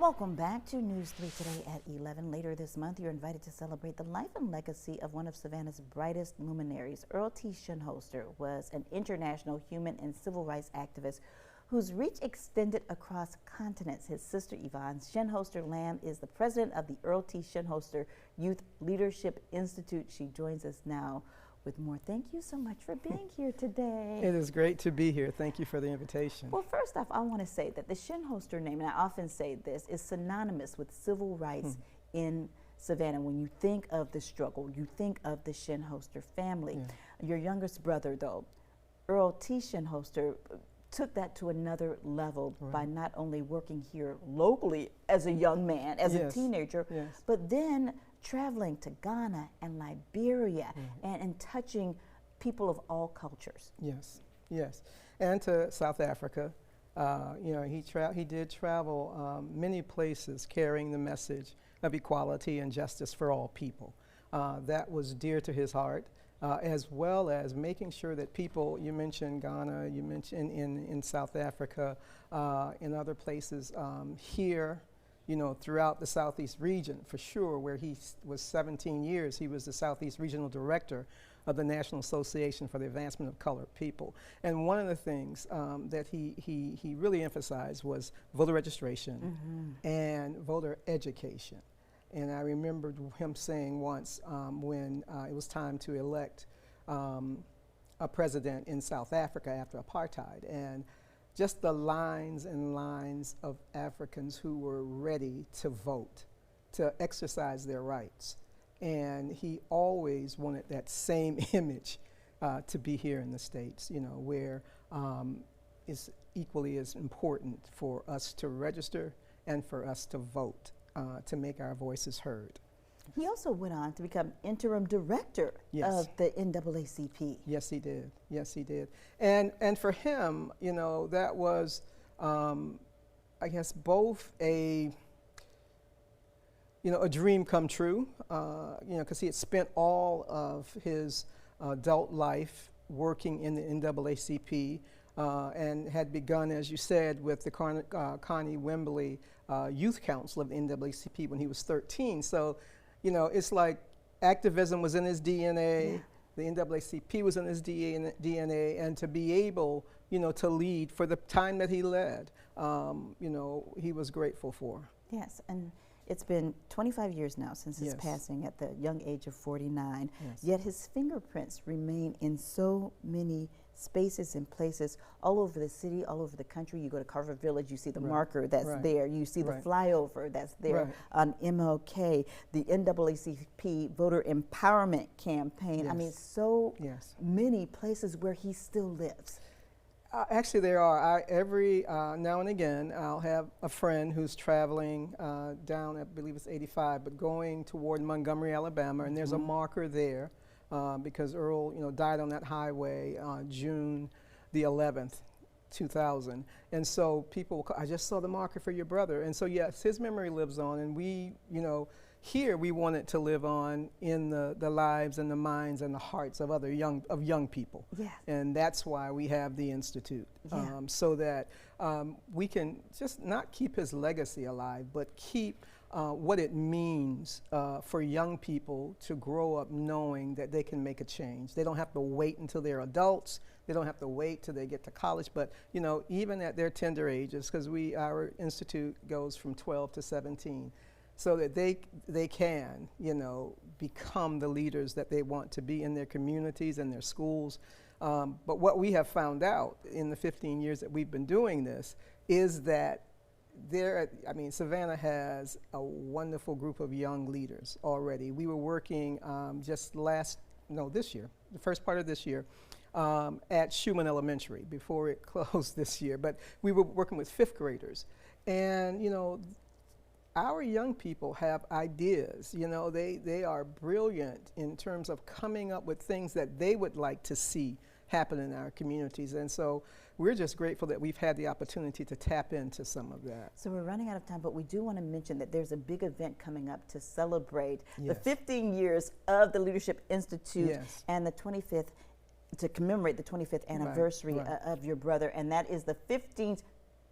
Welcome back to News 3 Today at 11. Later this month, you're invited to celebrate the life and legacy of one of Savannah's brightest luminaries. Earl T. Shinhoster was an international human and civil rights activist whose reach extended across continents. His sister Yvonne Shinhoster Lamb is the president of the Earl T. Shinhoster Youth Leadership Institute. She joins us now with more. Thank you so much for being here today. It is great to be here. Thank you for the invitation. Well, first off, I want to say that the Shinhoster name, and I often say this, is synonymous with civil rights in Savannah. When you think of the struggle, you think of the Shinhoster family. Yeah. Your youngest brother, though, Earl T. Shinhoster, took that to another level by not only working here locally as a young man, as a teenager, but then traveling to Ghana and Liberia and touching people of all cultures. Yes, yes, and to South Africa. You know, he did travel many places carrying the message of equality and justice for all people. That was dear to his heart, as well as making sure that people, you mentioned Ghana, you mentioned in South Africa, in other places here, you know, throughout the Southeast region, for sure, where he was 17 years, he was the Southeast Regional Director of the National Association for the Advancement of Colored People. And one of the things that he really emphasized was voter registration and voter education. And I remembered him saying once when it was time to elect a president in South Africa after apartheid, and just the lines and lines of Africans who were ready to vote, to exercise their rights. And he always wanted that same image to be here in the States, you know, where it's equally as important for us to register and for us to vote, to make our voices heard. He also went on to become interim director of the NAACP. Yes, he did. Yes, he did. And for him, you know, that was, I guess, both a dream come true, you know, because he had spent all of his adult life working in the NAACP and had begun, as you said, with the Connie Wembley Youth Council of the NAACP when he was 13. So, you know, it's like activism was in his DNA, the NAACP was in his DNA, and to be able, you know, to lead for the time that he led, you know, he was grateful for. Yes, and it's been 25 years now since his passing at the young age of 49, yet his fingerprints remain in so many spaces and places all over the city, all over the country. You go to Carver Village, you see the marker that's there. You see the flyover that's there on MLK, the NAACP voter empowerment campaign. I mean, so many places where he still lives. Actually, there are. Every now and again, I'll have a friend who's traveling down, I believe it's 85, but going toward Montgomery, Alabama, and there's a marker there. Because Earl, you know, died on that highway on June the 11th, 2000. And so people, I just saw the marker for your brother. And so yes, his memory lives on, and we, you know, here we want it to live on in the lives and the minds and the hearts of other young people. And that's why we have the Institute, so that we can just not keep his legacy alive, but keep what it means for young people to grow up knowing that they can make a change. They don't have to wait until they're adults. They don't have to wait till they get to college. But, you know, even at their tender ages, because our institute goes from 12 to 17, so that they can, you know, become the leaders that they want to be in their communities and their schools. But what we have found out in the 15 years that we've been doing this is that Savannah has a wonderful group of young leaders already. We were working this year, the first part of this year, at Schumann Elementary before it closed this year. But we were working with 5th graders. And, you know, our young people have ideas. You know, they are brilliant in terms of coming up with things that they would like to see happen in our communities. And so we're just grateful that we've had the opportunity to tap into some of that. So we're running out of time, but we do want to mention that there's a big event coming up to celebrate the 15 years of the Leadership Institute and the 25th, to commemorate the 25th anniversary of your brother, and that is the 15th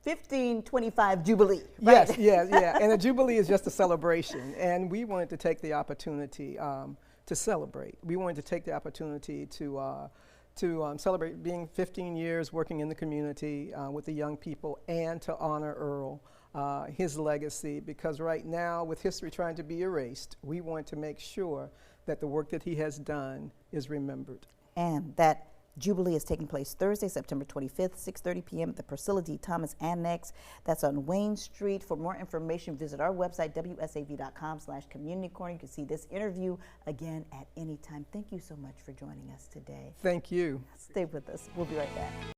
1525 Jubilee, right? Yes, yeah. And a Jubilee is just a celebration. And we wanted to take the opportunity to celebrate. We wanted to take the opportunity to celebrate being 15 years working in the community with the young people, and to honor Earl, his legacy, because right now, with history trying to be erased, we want to make sure that the work that he has done is remembered. And that Jubilee is taking place Thursday, September 25th, 6:30 p.m. at the Priscilla D. Thomas Annex. That's on Wayne Street. For more information, visit our website, wsav.com/community corner. You can see this interview again at any time. Thank you so much for joining us today. Thank you. Stay with us. We'll be right back.